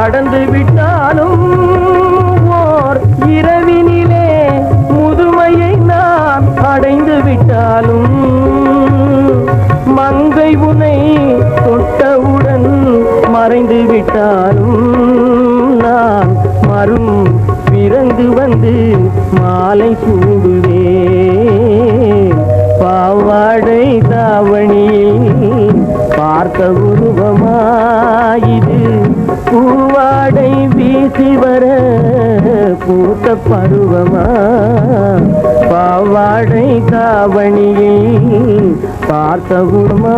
கடந்து விட்டாலும் ஓர் இரவினிலே முதுமையை நான் அடைந்து விட்டாலும் மங்கை உனை தொட்டவுடன் மறைந்து விட்டாலும் நான் மறும் பிறந்து வந்து மாலை சூடுவேன். பாவாடை தாவணியில் பார்த்த உருவமாயிது பூவாடை வீசி வர பூத்த பருவமா. பாவாடை தாவணியில் பார்த்த உருவமா.